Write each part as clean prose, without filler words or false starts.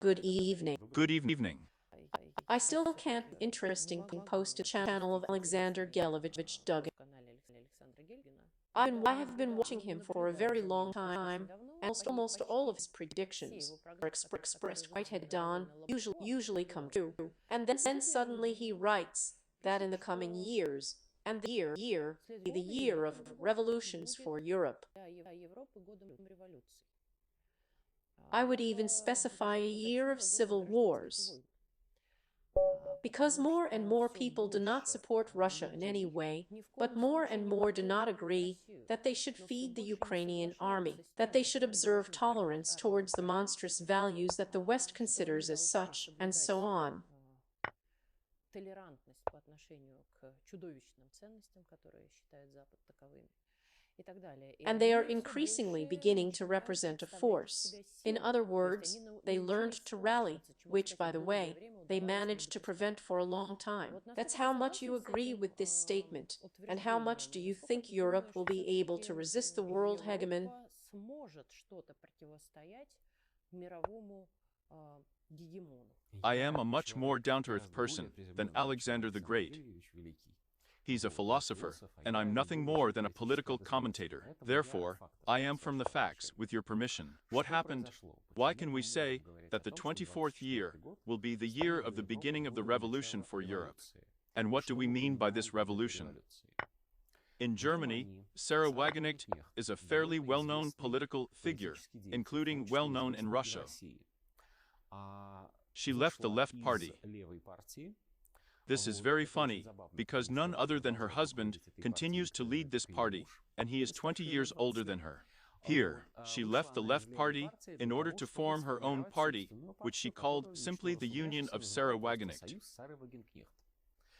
Good evening. Good evening. I still can't interesting post to channel of Alexander Gelovich Duggan. I have been watching him for a very long time, and almost all of his predictions are expressed quite head on, usually come true. And then suddenly he writes that in the coming years, and the year be the year of revolutions for Europe. I would even specify a year of civil wars. Because more and more people do not support Russia in any way, but more and more do not agree that they should feed the Ukrainian army, that they should observe tolerance towards the monstrous values that the West considers as such, and so on. And they are increasingly beginning to represent a force. In other words, they learned to rally, which, by the way, they managed to prevent for a long time. That's how much you agree with this statement, and how much do you think Europe will be able to resist the world hegemon? I am a much more down-to-earth person than Alexander the Great. He's a philosopher, and I'm nothing more than a political commentator. Therefore, I am from the facts, with your permission. What happened? Why can we say that the 24th year will be the year of the beginning of the revolution for Europe? And what do we mean by this revolution? In Germany, Sarah Wagenknecht is a fairly well-known political figure, including well-known in Russia. She left the Left Party. This is very funny, because none other than her husband continues to lead this party, and he is 20 years older than her. Here, she left the Left Party in order to form her own party, which she called simply the Union of Sarah Wagenknecht.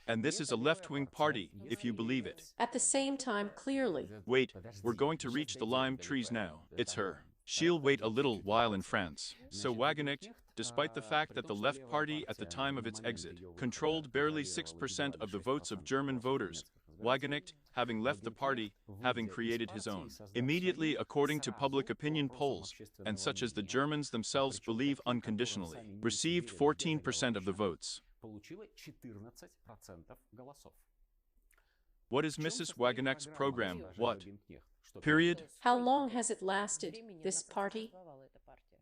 And this is a left-wing party, if you believe it. At the same time, clearly. Wait, we're going to reach the lime trees now. It's her. She'll wait a little while in France. So Wagenknecht, despite the fact that the Left Party at the time of its exit controlled barely 6% of the votes of German voters, Wagenknecht, having left the party, having created his own, immediately according to public opinion polls, and such as the Germans themselves believe unconditionally, received 14% of the votes. What is Mrs. Wagenknecht's program? What? Period? How long has it lasted, this party?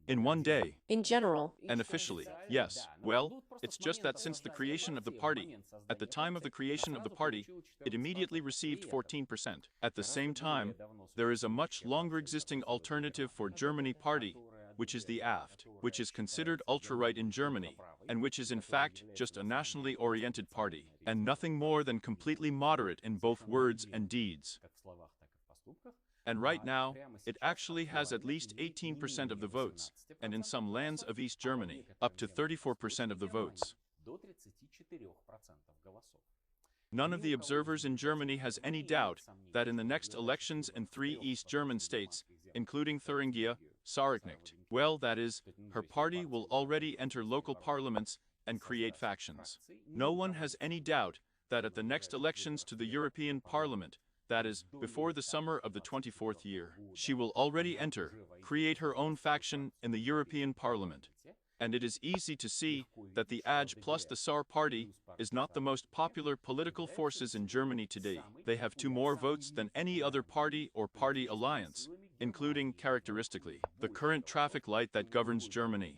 In one day. In general. And officially, yes. Well, it's just that since the creation of the party, at the time of the creation of the party, it immediately received 14%. At the same time, there is a much longer existing alternative for Germany party, which is the AfD, which is considered ultra-right in Germany, and which is in fact just a nationally oriented party, and nothing more than completely moderate in both words and deeds. And right now, it actually has at least 18% of the votes, and in some lands of East Germany, up to 34% of the votes. None of the observers in Germany has any doubt that in the next elections in 3 East German states, including Thuringia, Saarbrücken, well, that is, her party will already enter local parliaments and create factions. No one has any doubt that at the next elections to the European Parliament, that is, before the summer of the 24th year, she will already enter, create her own faction in the European Parliament. And it is easy to see that the AG plus the Saar party is not the most popular political forces in Germany today. They have 2 more votes than any other party or party alliance, including, characteristically, the current traffic light that governs Germany.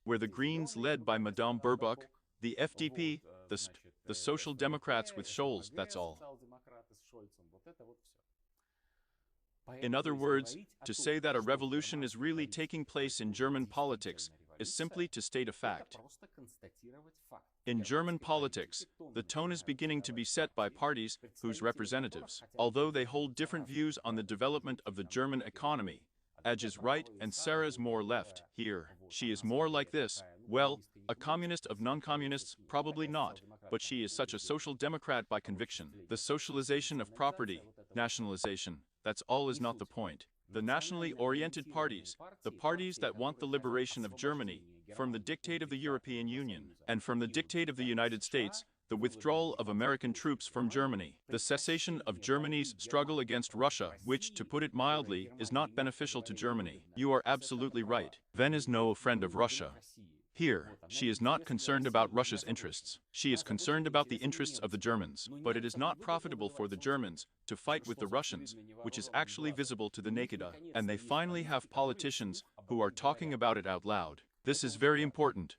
Where the Greens led by Madame Baerbock, the FDP, the Social Democrats with Scholz, that's all. In other words, to say that a revolution is really taking place in German politics is simply to state a fact. In German politics, the tone is beginning to be set by parties whose representatives, although they hold different views on the development of the German economy, AG is right and Sarah is more left. Here, she is more like this. Well, a communist of non-communists, probably not, but she is such a social democrat by conviction. The socialization of property, nationalization, that's all is not the point. The nationally oriented parties, the parties that want the liberation of Germany from the dictate of the European Union and from the dictate of the United States, the withdrawal of American troops from Germany, the cessation of Germany's struggle against Russia, which, to put it mildly, is not beneficial to Germany. You are absolutely right. Ven is no friend of Russia. Here, she is not concerned about Russia's interests. She is concerned about the interests of the Germans. But it is not profitable for the Germans to fight with the Russians, which is actually visible to the naked eye. And they finally have politicians who are talking about it out loud. This is very important.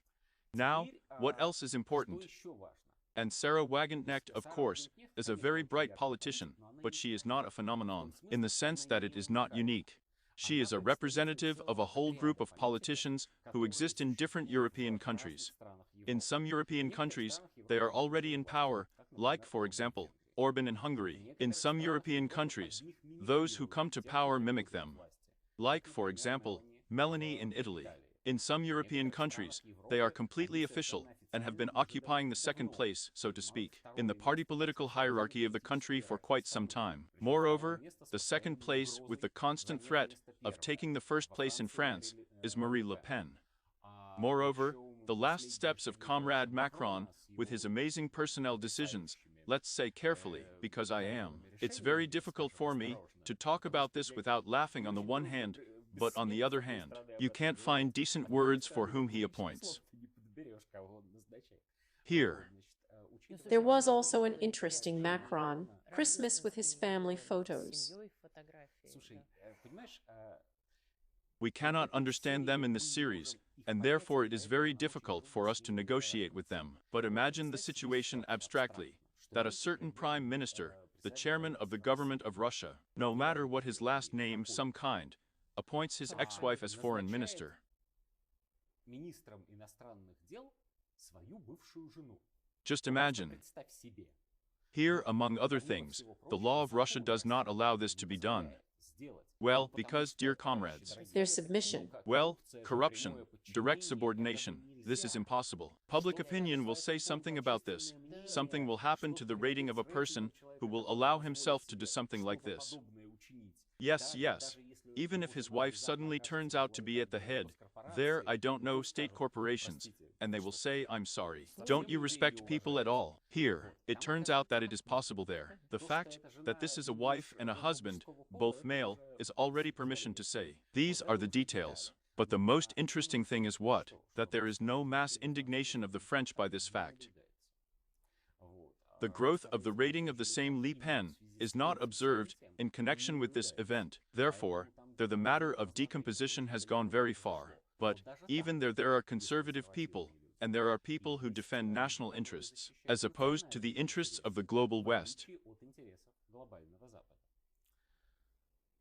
Now, what else is important? And Sarah Wagenknecht, of course, is a very bright politician, but she is not a phenomenon, in the sense that it is not unique. She is a representative of a whole group of politicians who exist in different European countries. In some European countries, they are already in power, like, for example, Orban in Hungary. In some European countries, those who come to power mimic them, like, for example, Meloni in Italy. In some European countries, they are completely official and have been occupying the second place, so to speak, in the party political hierarchy of the country for quite some time. Moreover, the second place, with the constant threat of taking the first place in France, is Marine Le Pen. Moreover, the last steps of Comrade Macron, with his amazing personnel decisions, let's say carefully, because it's very difficult for me to talk about this without laughing on the one hand, but on the other hand, you can't find decent words for whom he appoints. Here. There was also an interesting Macron, Christmas with his family photos. We cannot understand them in this series, and therefore it is very difficult for us to negotiate with them. But imagine the situation abstractly, that a certain prime minister, the chairman of the government of Russia, no matter what his last name, some kind, appoints his ex-wife as foreign minister. Just imagine. Here, among other things, the law of Russia does not allow this to be done. Well, because, dear comrades, there's submission. Well, corruption, direct subordination, this is impossible. Public opinion will say something about this. Something will happen to the rating of a person who will allow himself to do something like this. Yes, even if his wife suddenly turns out to be at the head, there, I don't know, state corporations, and they will say, I'm sorry. Don't you respect people at all? Here, it turns out that it is possible there. The fact that this is a wife and a husband, both male, is already permission to say. These are the details. But the most interesting thing is what? That there is no mass indignation of the French by this fact. The growth of the rating of the same Le Pen is not observed in connection with this event. Therefore, the matter of decomposition has gone very far. But even there are conservative people, and there are people who defend national interests, as opposed to the interests of the global West.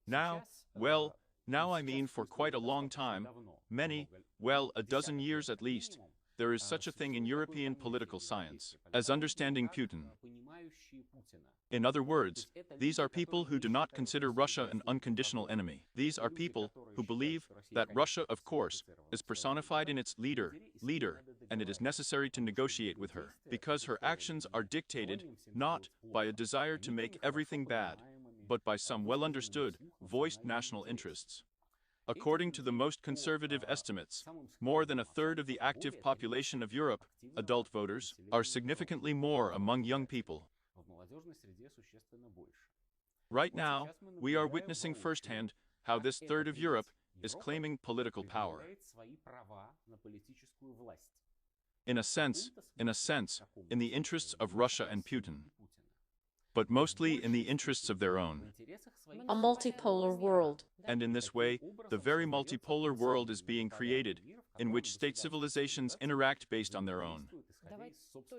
Now I mean for quite a long time, a dozen years at least, there is such a thing in European political science as understanding Putin. In other words, these are people who do not consider Russia an unconditional enemy. These are people who believe that Russia, of course, is personified in its leader, and it is necessary to negotiate with her, because her actions are dictated not by a desire to make everything bad, but by some well-understood, voiced national interests. According to the most conservative estimates, more than a third of the active population of Europe, adult voters, are significantly more among young people. Right now, we are witnessing firsthand how this third of Europe is claiming political power. In a sense, in the interests of Russia and Putin, but mostly in the interests of their own. A multipolar world. And in this way, the very multipolar world is being created, in which state civilizations interact based on their own.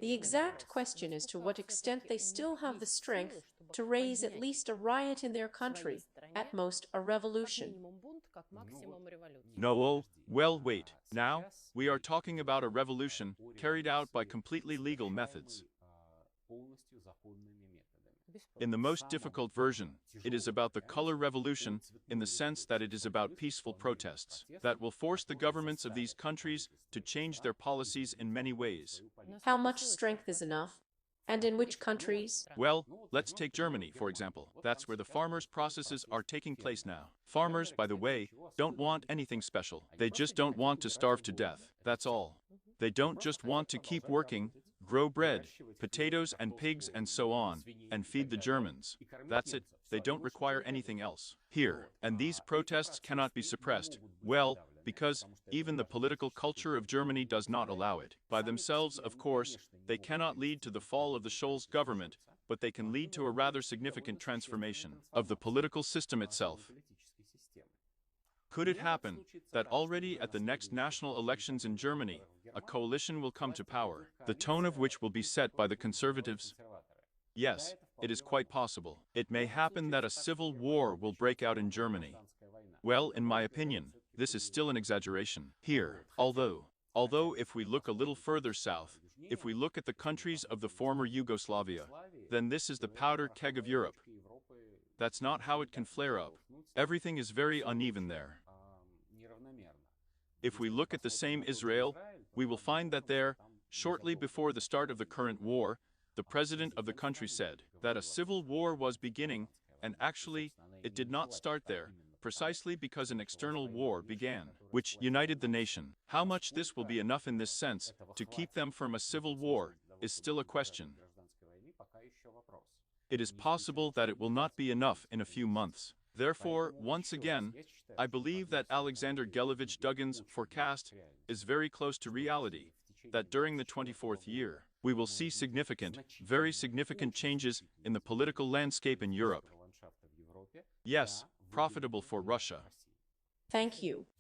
The exact question is to what extent they still have the strength to raise at least a riot in their country, at most a revolution. No, well, wait. Now, we are talking about a revolution carried out by completely legal methods. In the most difficult version, it is about the color revolution in the sense that it is about peaceful protests that will force the governments of these countries to change their policies in many ways. How much strength is enough? And in which countries? Well, let's take Germany, for example. That's where the farmers' processes are taking place now. Farmers, by the way, don't want anything special. They just don't want to starve to death. That's all. They don't just want to keep working, grow bread, potatoes and pigs and so on, and feed the Germans. That's it. They don't require anything else. Here, and these protests cannot be suppressed, well, because even the political culture of Germany does not allow it. By themselves, of course, they cannot lead to the fall of the Scholz government, but they can lead to a rather significant transformation of the political system itself. Could it happen that already at the next national elections in Germany, a coalition will come to power, the tone of which will be set by the conservatives? Yes, it is quite possible. It may happen that a civil war will break out in Germany. Well, in my opinion, this is still an exaggeration. Here, although if we look a little further south, if we look at the countries of the former Yugoslavia, then this is the powder keg of Europe. That's not how it can flare up. Everything is very uneven there. If we look at the same Israel, we will find that there, shortly before the start of the current war, the president of the country said that a civil war was beginning, and actually, it did not start there, precisely because an external war began, which united the nation. How much this will be enough in this sense to keep them from a civil war is still a question. It is possible that it will not be enough in a few months. Therefore, once again, I believe that Alexander Gelevich Dugin's forecast is very close to reality, that during the 24th year, we will see significant, very significant changes in the political landscape in Europe. Yes, profitable for Russia. Thank you.